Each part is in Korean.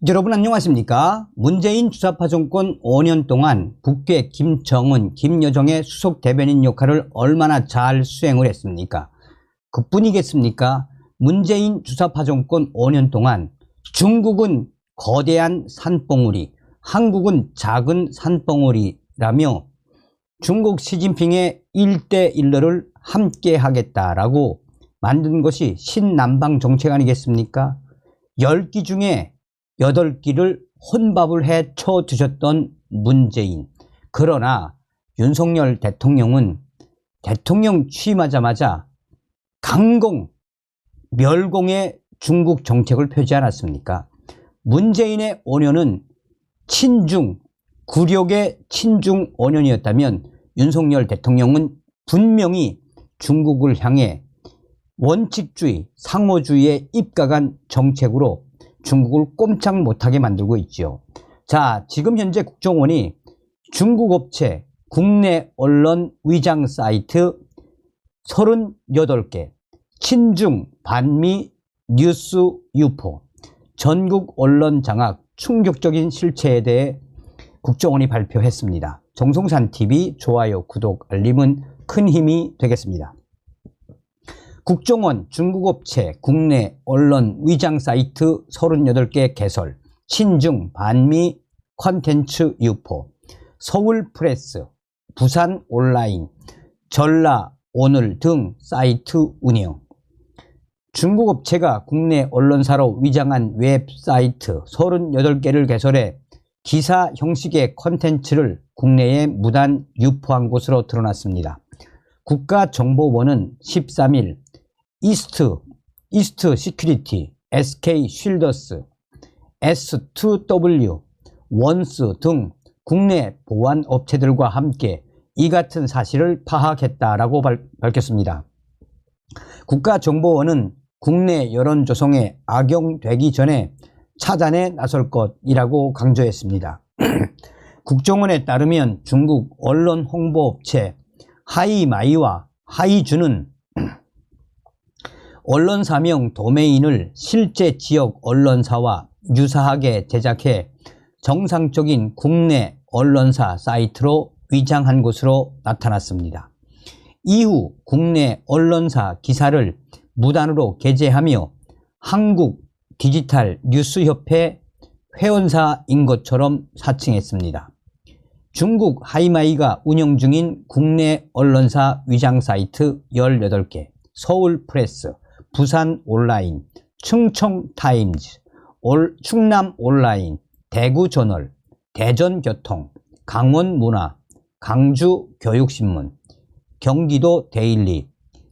여러분 안녕하십니까? 문재인 주사파 정권 5년 동안 국회 김정은, 김여정의 수석 대변인 역할을 얼마나 잘 수행을 했습니까? 그뿐이겠습니까? 문재인 주사파 정권 5년 동안 중국은 거대한 산봉우리, 한국은 작은 산봉우리라며 중국 시진핑의 1대1를 함께 하겠다라고 만든 것이 신남방 정책 아니겠습니까? 10기 중에 8기를 혼밥을 해 쳐 드셨던 문재인. 그러나 윤석열 대통령은 대통령 취임하자마자 강공, 멸공의 중국 정책을 펴지 않았습니까? 문재인의 5년은 친중, 굴욕의 친중 5년이었다면 윤석열 대통령은 분명히 중국을 향해 원칙주의, 상호주의에 입각한 정책으로 중국을 꼼짝 못하게 만들고 있죠. 자, 지금 현재 국정원이 중국 업체, 국내 언론 위장 사이트 38개, 친중, 반미, 뉴스 유포, 전국 언론 장악, 충격적인 실체에 대해 국정원이 발표했습니다. 정성산TV 좋아요, 구독, 알림은 큰 힘이 되겠습니다. 국정원 중국업체 국내 언론 위장 사이트 38개 개설, 친중 반미 콘텐츠 유포, 서울프레스, 부산온라인, 전라오늘 등 사이트 운영. 중국업체가 국내 언론사로 위장한 웹사이트 38개를 개설해 기사 형식의 콘텐츠를 국내에 무단 유포한 것으로 드러났습니다. 국가정보원은 13일 이스트 시큐리티, SK 쉴더스, S2W, 원스 등 국내 보안 업체들과 함께 이 같은 사실을 파악했다라고 밝혔습니다. 국가정보원은 국내 여론 조성에 악용되기 전에 차단에 나설 것이라고 강조했습니다. 국정원에 따르면 중국 언론 홍보업체 하이마이와 하이주는 언론사명 도메인을 실제 지역 언론사와 유사하게 제작해 정상적인 국내 언론사 사이트로 위장한 것으로 나타났습니다. 이후 국내 언론사 기사를 무단으로 게재하며 한국 디지털 뉴스협회 회원사인 것처럼 사칭했습니다. 중국 하이마이가 운영 중인 국내 언론사 위장 사이트 18개, 서울프레스, 부산온라인, 충청타임즈, 충남온라인, 대구저널, 대전교통, 강원문화, 강주교육신문, 경기도데일리,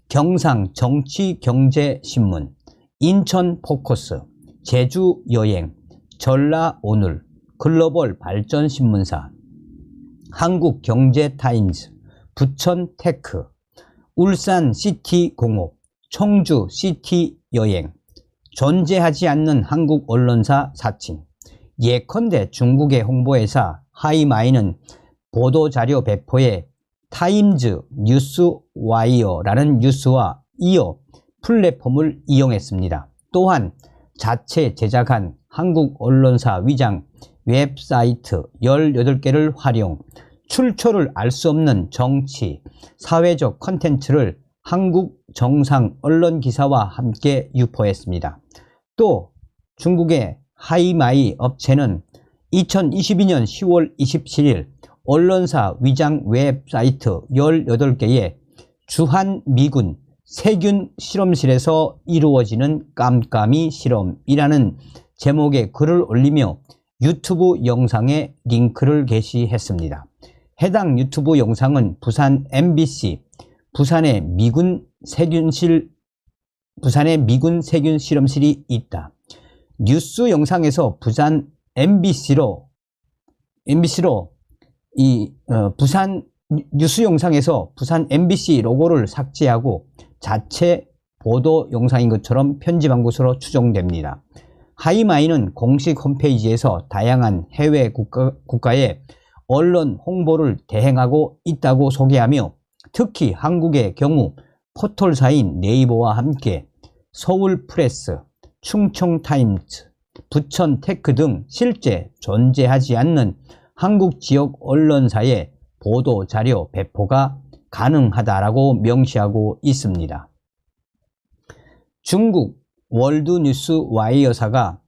경상정치경제신문, 인천포커스, 제주여행, 전라오늘, 글로벌발전신문사, 한국경제타임즈, 부천테크, 울산시티공업, 청주시티여행, 존재하지 않는 한국 언론사 사칭. 예컨대 중국의 홍보회사 하이마이는 보도자료 배포에 타임즈 뉴스와이어라는 뉴스와 이어 플랫폼을 이용했습니다. 또한 자체 제작한 한국 언론사 위장 웹사이트 18개를 활용, 출처를 알 수 없는 정치, 사회적 콘텐츠를 한국 정상 언론 기사와 함께 유포했습니다. 또 중국의 하이마이 업체는 2022년 10월 27일 언론사 위장 웹사이트 18개에 주한미군 세균 실험실에서 이루어지는 깜깜이 실험이라는 제목의 글을 올리며 유튜브 영상에 링크를 게시했습니다. 해당 유튜브 영상은 부산 MBC, 부산의 미군 세균 실험실이 있다. 뉴스 영상에서 부산 MBC로 부산 뉴스 영상에서 부산 MBC 로고를 삭제하고 자체 보도 영상인 것처럼 편집한 것으로 추정됩니다. 하이마이는 공식 홈페이지에서 다양한 해외 국가의 언론 홍보를 대행하고 있다고 소개하며 특히 한국의 경우 포털사인 네이버와 함께 서울프레스, 충청타임즈, 부천 테크 등 실제 존재하지 않는 한국 지역 언론사의 보도 자료 배포가 가능하다라고 명시하고 있습니다. 중국 월드뉴스 와이어사가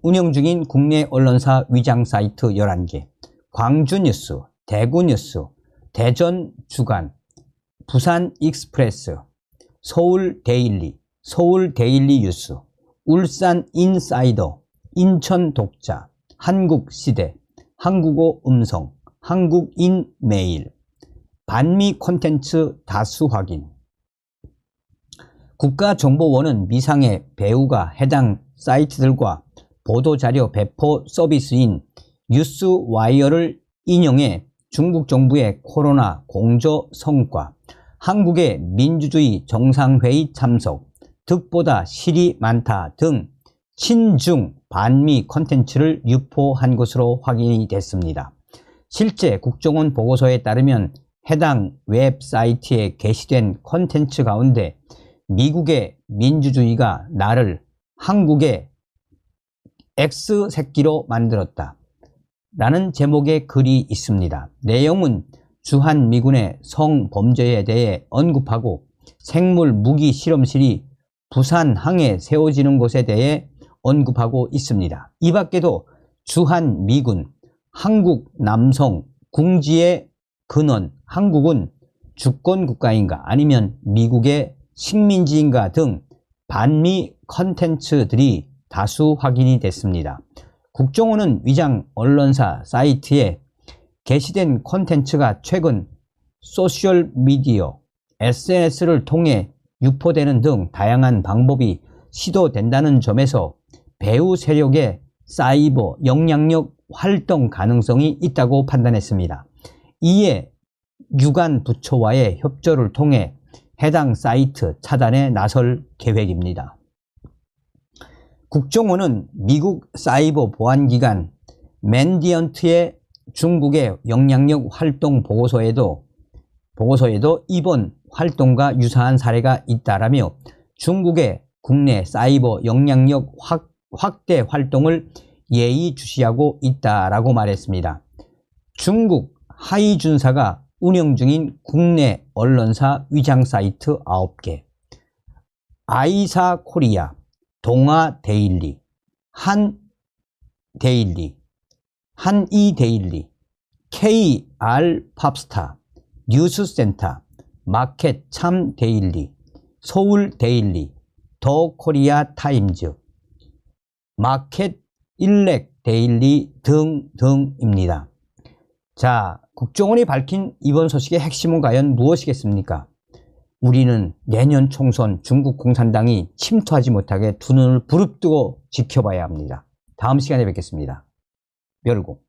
운영 중인 국내 언론사 위장 사이트 11개, 광주뉴스, 대구뉴스, 대전주간, 부산익스프레스, 서울데일리, 서울데일리뉴스, 울산인사이더, 인천독자, 한국시대, 한국어음성, 한국인메일, 반미 콘텐츠 다수 확인. 국가정보원은 미상의 배우가 해당 사이트들과 보도자료 배포 서비스인 뉴스와이어를 인용해 중국 정부의 코로나 공조 성과, 한국의 민주주의 정상회의 참석, 득보다 실이 많다 등 친중 반미 콘텐츠를 유포한 것으로 확인이 됐습니다. 실제 국정원 보고서에 따르면 해당 웹사이트에 게시된 콘텐츠 가운데 미국의 민주주의가 나를 한국의 X새끼로 만들었다 라는 제목의 글이 있습니다. 내용은 주한미군의 성범죄에 대해 언급하고 생물 무기 실험실이 부산항에 세워지는 것에 대해 언급하고 있습니다. 이 밖에도 주한미군, 한국 남성 궁지의 근원, 한국은 주권국가인가 아니면 미국의 식민지인가 등 반미 컨텐츠들이 다수 확인이 됐습니다. 국정원은 위장 언론사 사이트에 게시된 콘텐츠가 최근 소셜미디어, SNS를 통해 유포되는 등 다양한 방법이 시도된다는 점에서 배후 세력의 사이버 영향력 활동 가능성이 있다고 판단했습니다. 이에 유관 부처와의 협조를 통해 해당 사이트 차단에 나설 계획입니다. 국정원은 미국 사이버 보안기관 맨디언트의 중국의 영향력 활동 보고서에도 이번 활동과 유사한 사례가 있다라며 중국의 국내 사이버 영향력 확대 활동을 예의주시하고 있다라고 말했습니다. 중국 하이준사가 운영 중인 국내 언론사 위장 사이트 9개, 아이사코리아, 동아데일리, 한데일리, 한이데일리, KR팝스타, 뉴스센터, 마켓참데일리, 서울데일리, 더코리아타임즈, 마켓일렉데일리 등등입니다. 자, 국정원이 밝힌 이번 소식의 핵심은 과연 무엇이겠습니까? 우리는 내년 총선 중국 공산당이 침투하지 못하게 두 눈을 부릅뜨고 지켜봐야 합니다. 다음 시간에 뵙겠습니다. 멸공.